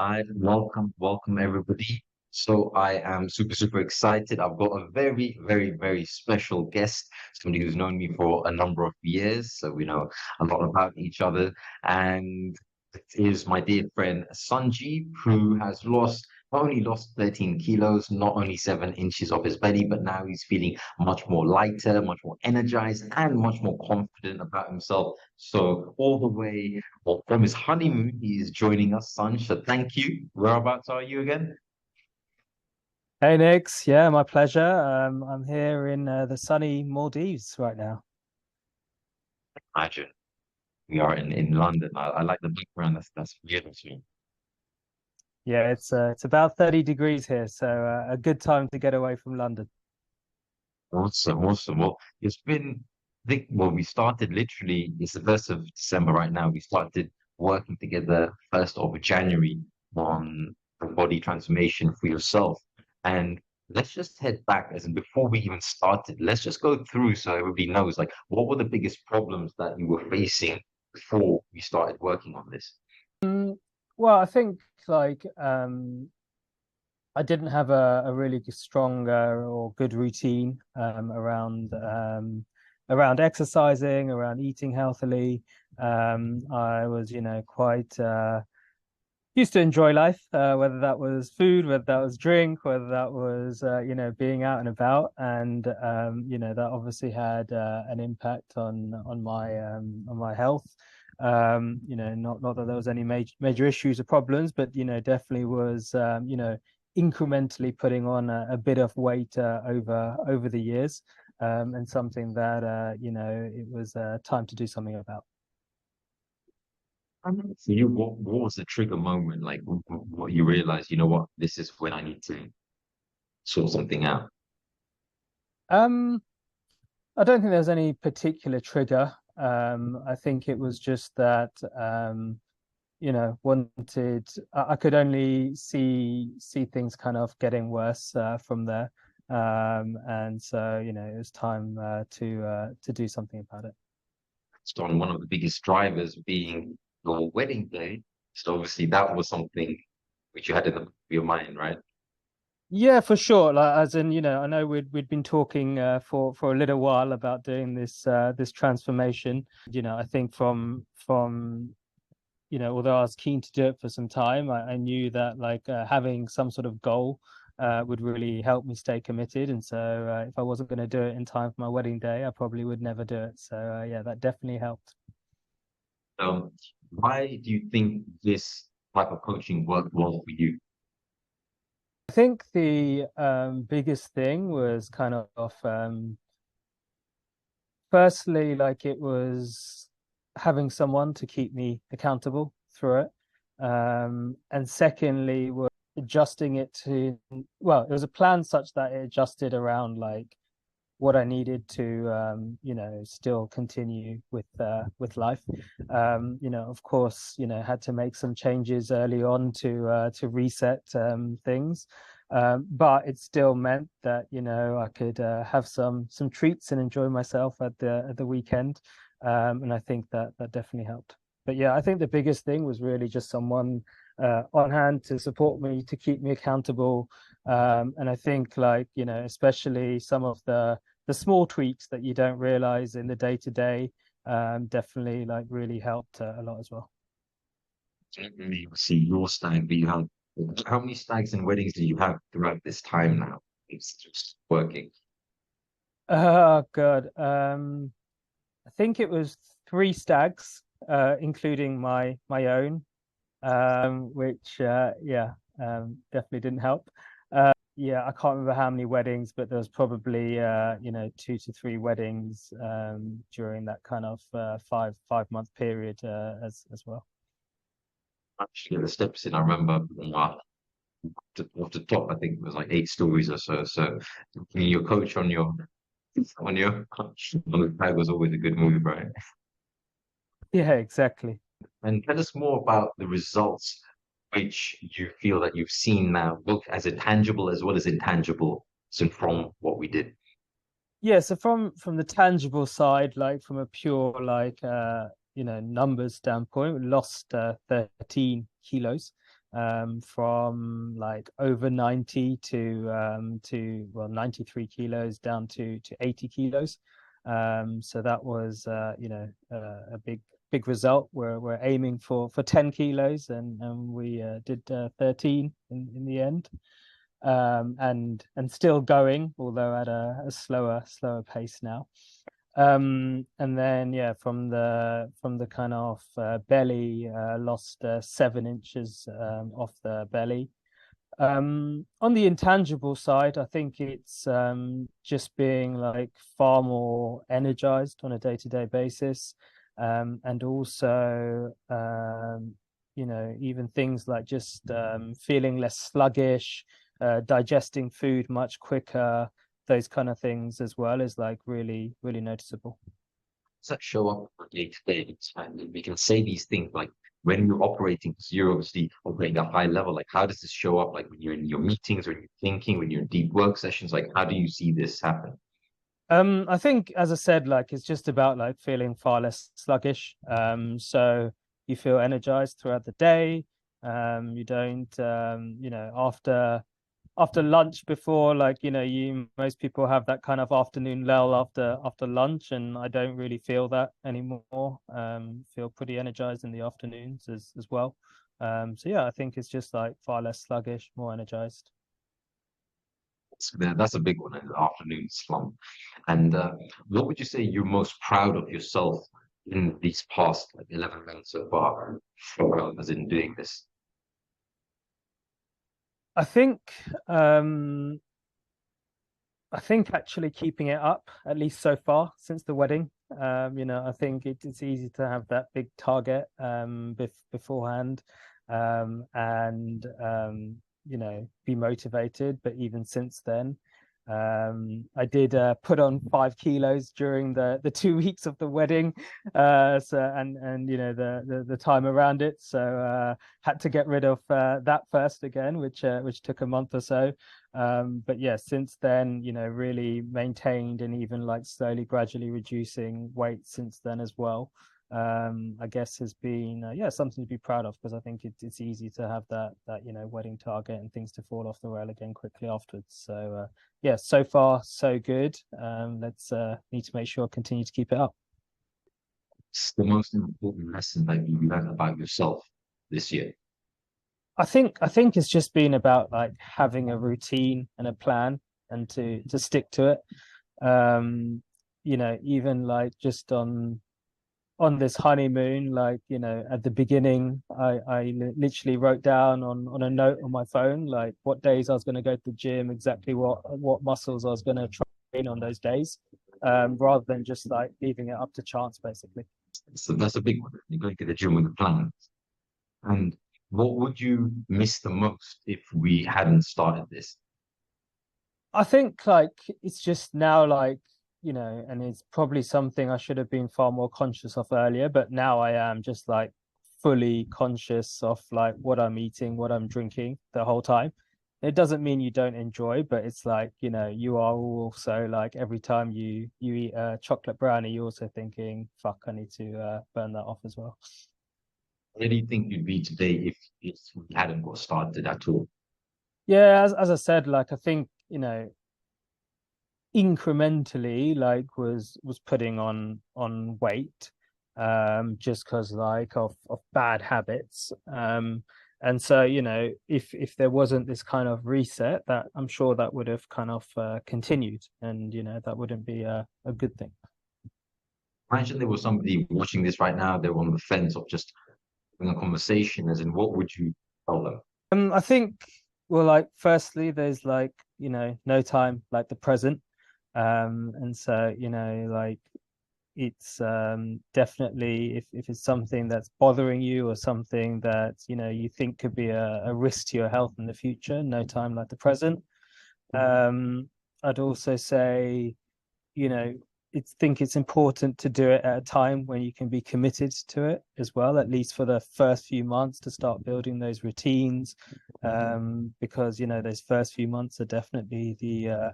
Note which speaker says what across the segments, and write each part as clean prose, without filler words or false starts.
Speaker 1: Hi, welcome everybody. So I am super excited. I've got a very special guest, somebody who's known me for a number of years, so we know a lot about each other. And it is my dear friend Sunjiv, who has not only lost 13 kilos, not only 7 inches of his belly, but now he's feeling much more lighter, much more energized, and much more confident about himself. So all the way well, from his honeymoon, he is joining us, Sanj. So thank you. Whereabouts are you again?
Speaker 2: Hey Nix, yeah, my pleasure. I'm here in the sunny Maldives right now.
Speaker 1: Imagine we are in London. I like the background. That's beautiful.
Speaker 2: Yeah, it's about 30 degrees here, so a good time to get away from London.
Speaker 1: Awesome. Well, it's been, I think, well, we started literally, it's the 1st of December right now. We started working together 1st of January on the body transformation for yourself. And let's just head back as in before we even started, let's just go through so everybody knows like what were the biggest problems that you were facing before we started working on this?
Speaker 2: Well, I think like I didn't have a really strong or good routine around exercising, around eating healthily. I was, quite used to enjoy life, whether that was food, whether that was drink, whether that was being out and about, and that obviously had an impact on my health. Not that there was any major issues or problems, but definitely was incrementally putting on a bit of weight over the years, and something that it was time to do something about.
Speaker 1: For you, what was the trigger moment? Like what you realized, you know what, this is when I need to sort something out.
Speaker 2: Um, I don't think there's any particular trigger. I think it was just that wanted I could only see things kind of getting worse from there. And so, it was time to do something about it.
Speaker 1: On one of the biggest drivers being your wedding day. So obviously that was something which you had in your mind, right?
Speaker 2: Yeah, for sure. Like, as in, I know we'd been talking for a little while about doing this transformation. I think from although I was keen to do it for some time, I knew that like having some sort of goal would really help me stay committed. And so if I wasn't going to do it in time for my wedding day, I probably would never do it. So yeah, that definitely helped.
Speaker 1: Um, why do you think this type of coaching worked well for you?
Speaker 2: I think the biggest thing was kind of firstly, like it was having someone to keep me accountable through it. And secondly, was adjusting it to, well, it was a plan such that it adjusted around like what I needed to, still continue with life. Of course, had to make some changes early on to reset things. But it still meant that I could have some treats and enjoy myself at the weekend, and I think that definitely helped. But yeah, I think the biggest thing was really just someone on hand to support me, to keep me accountable, and I think like especially some of the small tweaks that you don't realize in the day to day definitely like really helped a lot as well.
Speaker 1: Didn't really see your stag, but you have how many stags and weddings do you have throughout this time now? It's just working.
Speaker 2: Oh God. I think it was three stags, including my own, which yeah, definitely didn't help. Yeah, I can't remember how many weddings, but there was probably 2 to 3 weddings during that kind of five month period as well.
Speaker 1: Actually, the steps in, I remember off the top, I think it was like 8 stories or so. So your coach on the tag was always a good move, right?
Speaker 2: Yeah, exactly.
Speaker 1: And tell us more about the results which you feel that you've seen now, both as a tangible as well as intangible, so from what we did.
Speaker 2: Yeah, so from the tangible side, like from a pure like numbers standpoint, we lost 13 kilos. from like over 90 to well 93 kilos down to 80 kilos. So that was a big result. We're aiming for 10 kilos, and we did 13 in the end. And still going, although at a slower pace now. And then yeah, from the kind of belly, lost 7 inches off the belly. On the intangible side, I think it's just being like far more energized on a day-to-day basis. And also even things like just feeling less sluggish, digesting food much quicker, those kind of things as well is like really, really noticeable.
Speaker 1: Does that show up day to day? We can say these things like when you're operating, because you're obviously operating at a high level, like how does this show up? Like when you're in your meetings, when you're thinking, when you're in deep work sessions, like how do you see this happen?
Speaker 2: I think, as I said, like it's just about like feeling far less sluggish. So you feel energized throughout the day. You don't, after lunch, before like you most people have that kind of afternoon lull after lunch, and I don't really feel that anymore. Feel pretty energized in the afternoons as well. So yeah, I think it's just like far less sluggish, more energized.
Speaker 1: So that's a big one, an afternoon slump. And what would you say you're most proud of yourself in these past like 11 months so far, as in doing this?
Speaker 2: I think um I think actually keeping it up, at least so far since the wedding. I think it's easy to have that big target beforehand, and be motivated. But even since then, I did put on 5 kilos during the 2 weeks of the wedding, so and the time around it. So had to get rid of that first again, which took a month or so. But yeah, since then, really maintained and even like slowly, gradually reducing weight since then as well. I guess has been something to be proud of, because I think it's easy to have that wedding target and things to fall off the rail again quickly afterwards. So yeah, so far so good. Let's need to make sure I continue to keep it up.
Speaker 1: It's the most important lesson that you learned about yourself this year.
Speaker 2: I think it's just been about like having a routine and a plan, and to stick to it. Even like just on this honeymoon, like at the beginning, I literally wrote down on a note on my phone like what days I was going to go to the gym, exactly what muscles I was going to train on those days, rather than just like leaving it up to chance, basically.
Speaker 1: So that's a big one. You're going to the gym with a plan. And what would you miss the most if we hadn't started this?
Speaker 2: I think like it's just now like and it's probably something I should have been far more conscious of earlier, but now I am just like fully conscious of like what I'm eating, what I'm drinking the whole time. It doesn't mean you don't enjoy, but it's like you are also like every time you eat a chocolate brownie, you're also thinking, fuck, I need to burn that off as well.
Speaker 1: Where do you think you'd be today if we hadn't got started at all?
Speaker 2: Yeah, as I said, like I think incrementally like was putting on weight, just because like of bad habits, and so if there wasn't this kind of reset, that I'm sure that would have kind of continued, and that wouldn't be a good thing.
Speaker 1: Imagine there was somebody watching this right now, they're on the fence of just having a conversation, as in what would you tell them?
Speaker 2: I think, well, like firstly there's like no time like the present, and so like it's definitely, if it's something that's bothering you or something that you think could be a risk to your health in the future, no time like the present. I'd also say you know think it's important to do it at a time when you can be committed to it as well, at least for the first few months, to start building those routines, because those first few months are definitely the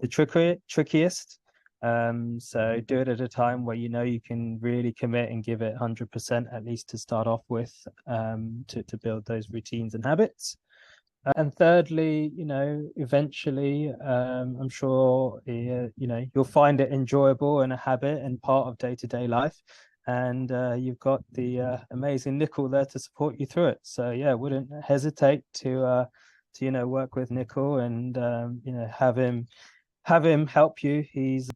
Speaker 2: trickiest. So do it at a time where you know you can really commit and give it 100% at least to start off with, to build those routines and habits. And thirdly, eventually, I'm sure, you'll find it enjoyable and a habit and part of day-to-day life. And you've got the amazing Nickel there to support you through it. So yeah, wouldn't hesitate to work with Nickel and have him help you. He's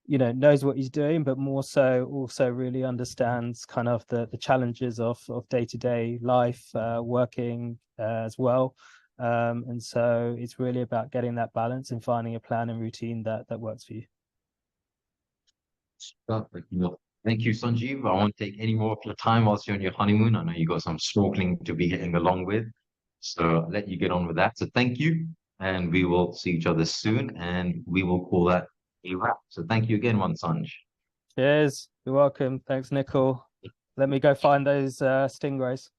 Speaker 2: knows what he's doing, but more so also really understands kind of the challenges of day-to-day life, working as well. And so it's really about getting that balance and finding a plan and routine that works for you.
Speaker 1: Perfect. No, thank you, Sunjiv. I won't take any more of your time whilst you're on your honeymoon. I know you got some snorkeling to be getting along with, so I'll let you get on with that. So thank you, and we will see each other soon, and we will call that a wrap. So thank you again, one Sanj.
Speaker 2: Cheers. You're welcome. Thanks, Nicole. Let me go find those stingrays.